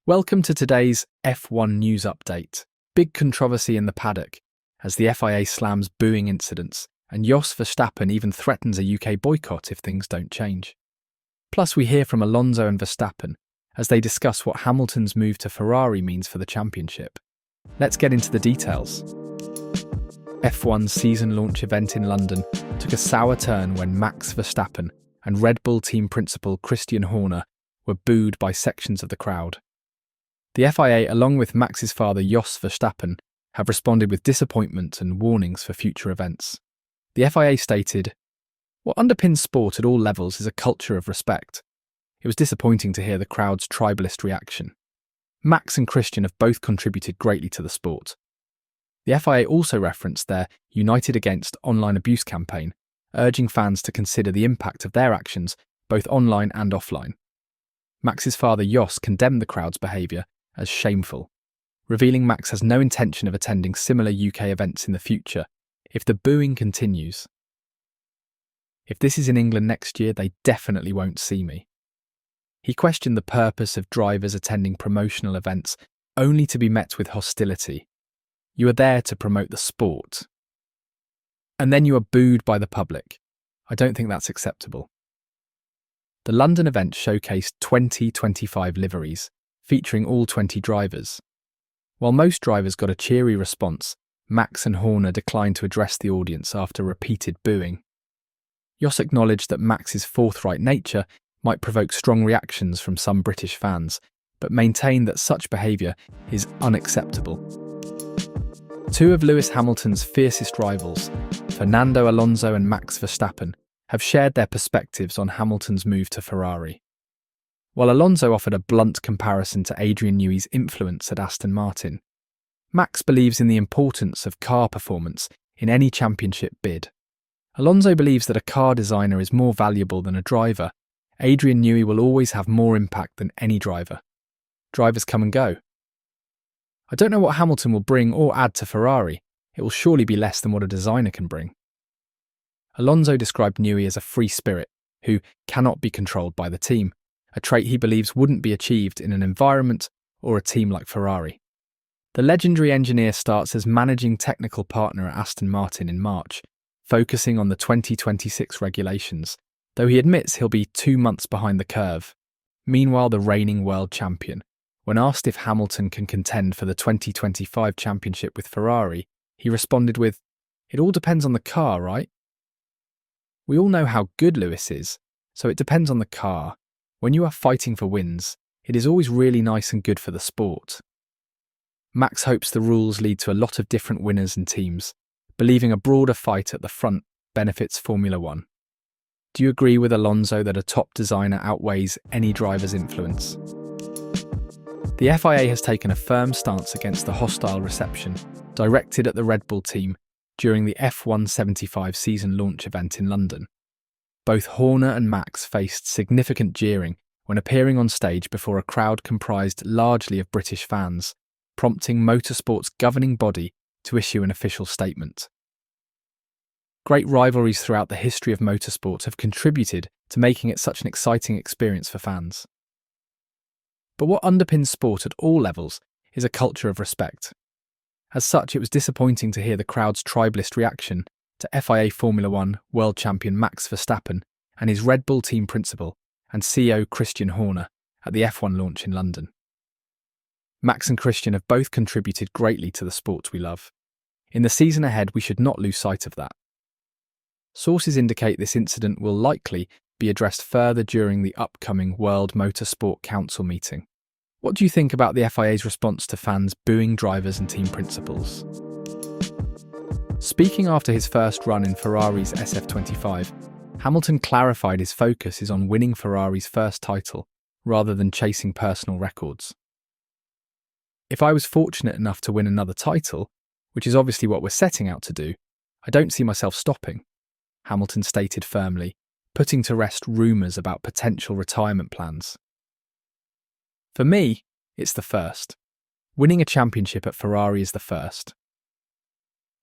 Welcome to today's F1 news update. Big controversy in the paddock as the FIA slams booing incidents and Jos Verstappen even threatens a UK boycott if things don't change. Plus, we hear from Alonso and Verstappen as they discuss what Hamilton's move to Ferrari means for the championship. Let's get into the details. F1's season launch event in London took a sour turn when Max Verstappen and Red Bull team principal Christian Horner were booed by sections of the crowd. The FIA, along with Max's father Jos Verstappen, have responded with disappointment and warnings for future events. The FIA stated, "What underpins sport at all levels is a culture of respect." It was disappointing to hear the crowd's tribalist reaction. Max and Christian have both contributed greatly to the sport. The FIA also referenced their United Against Online Abuse campaign, urging fans to consider the impact of their actions, both online and offline. Max's father Jos condemned the crowd's behaviour as shameful, revealing Max has no intention of attending similar UK events in the future if the booing continues. "If this is in England next year, they definitely won't see me." He questioned the purpose of drivers attending promotional events only to be met with hostility. You are there to promote the sport. And then you are booed by the public. I don't think that's acceptable. The London event showcased 2025 liveries, featuring all 20 drivers. While most drivers got a cheery response, Max and Horner declined to address the audience after repeated booing. Jos acknowledged that Max's forthright nature might provoke strong reactions from some British fans, but maintained that such behaviour is unacceptable. Two of Lewis Hamilton's fiercest rivals, Fernando Alonso and Max Verstappen, have shared their perspectives on Hamilton's move to Ferrari. While Alonso offered a blunt comparison to Adrian Newey's influence at Aston Martin, Max believes in the importance of car performance in any championship bid. Alonso believes that a car designer is more valuable than a driver. Adrian Newey will always have more impact than any driver. Drivers come and go. I don't know what Hamilton will bring or add to Ferrari. It will surely be less than what a designer can bring. Alonso described Newey as a free spirit who cannot be controlled by the team, a trait he believes wouldn't be achieved in an environment or a team like Ferrari. The legendary engineer starts as managing technical partner at Aston Martin in March, focusing on the 2026 regulations, though he admits he'll be 2 months behind the curve. Meanwhile, the reigning world champion, when asked if Hamilton can contend for the 2025 championship with Ferrari, he responded with, "It all depends on the car, right?" We all know how good Lewis is, so it depends on the car. When you are fighting for wins, it is always really nice and good for the sport. Max hopes the rules lead to a lot of different winners and teams, believing a broader fight at the front benefits Formula One. Do you agree with Alonso that a top designer outweighs any driver's influence? The FIA has taken a firm stance against the hostile reception directed at the Red Bull team during the F175 season launch event in London. Both Horner and Max faced significant jeering when appearing on stage before a crowd comprised largely of British fans, prompting motorsport's governing body to issue an official statement. Great rivalries throughout the history of motorsport have contributed to making it such an exciting experience for fans. But what underpins sport at all levels is a culture of respect. As such, it was disappointing to hear the crowd's tribalist reaction to FIA Formula One world champion Max Verstappen and his Red Bull team principal and CEO Christian Horner at the F1 launch in London. Max and Christian have both contributed greatly to the sport we love. In the season ahead, we should not lose sight of that. Sources indicate this incident will likely be addressed further during the upcoming World Motorsport Council meeting. What do you think about the FIA's response to fans booing drivers and team principals? Speaking after his first run in Ferrari's SF25, Hamilton clarified his focus is on winning Ferrari's first title rather than chasing personal records. "If I was fortunate enough to win another title, which is obviously what we're setting out to do, I don't see myself stopping," Hamilton stated firmly, putting to rest rumours about potential retirement plans. "For me, it's the first. Winning a championship at Ferrari is the first."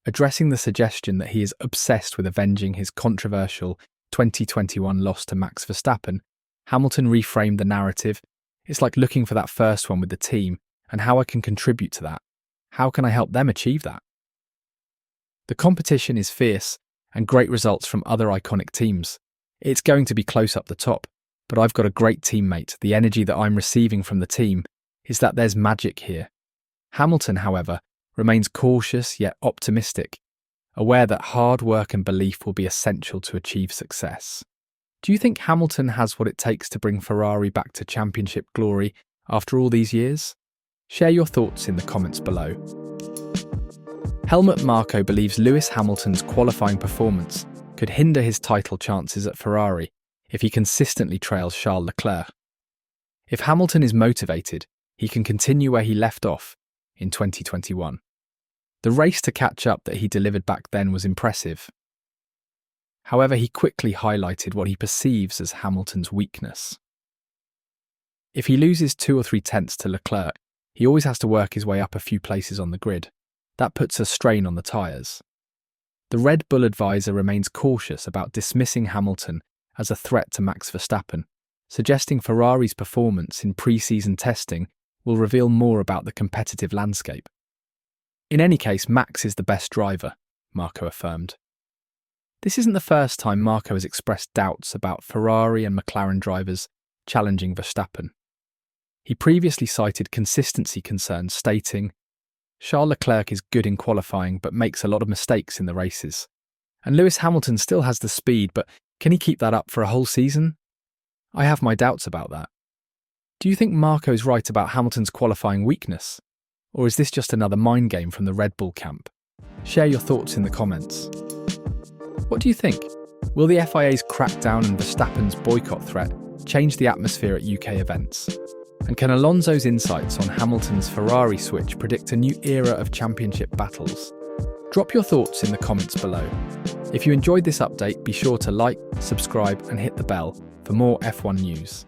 Addressing the suggestion that he is obsessed with avenging his controversial 2021 loss to Max Verstappen, Hamilton reframed the narrative It's like looking for that first one with the team and how I can contribute to that. How can I help them achieve that? The competition is fierce and great results from other iconic teams. It's going to be close up the top, but I've got a great teammate. The energy that I'm receiving from the team is that there's magic here. Hamilton, however, remains cautious yet optimistic, aware that hard work and belief will be essential to achieve success. Do you think Hamilton has what it takes to bring Ferrari back to championship glory after all these years? Share your thoughts in the comments below. Helmut Marko believes Lewis Hamilton's qualifying performance could hinder his title chances at Ferrari if he consistently trails Charles Leclerc. If Hamilton is motivated, he can continue where he left off in 2021. The race to catch up that he delivered back then was impressive. However, he quickly highlighted what he perceives as Hamilton's weakness. If he loses 2 or 3 tenths to Leclerc, he always has to work his way up a few places on the grid. That puts a strain on the tyres. The Red Bull advisor remains cautious about dismissing Hamilton as a threat to Max Verstappen, suggesting Ferrari's performance in pre-season testing will reveal more about the competitive landscape. In any case, Max is the best driver, Marko affirmed. This isn't the first time Marko has expressed doubts about Ferrari and McLaren drivers challenging Verstappen. He previously cited consistency concerns, stating, "Charles Leclerc is good in qualifying but makes a lot of mistakes in the races. And Lewis Hamilton still has the speed, but can he keep that up for a whole season? I have my doubts about that." Do you think Marko is right about Hamilton's qualifying weakness? Or is this just another mind game from the Red Bull camp? Share your thoughts in the comments. What do you think? Will the FIA's crackdown and Verstappen's boycott threat change the atmosphere at UK events? And can Alonso's insights on Hamilton's Ferrari switch predict a new era of championship battles? Drop your thoughts in the comments below. If you enjoyed this update, be sure to like, subscribe and hit the bell for more F1 news.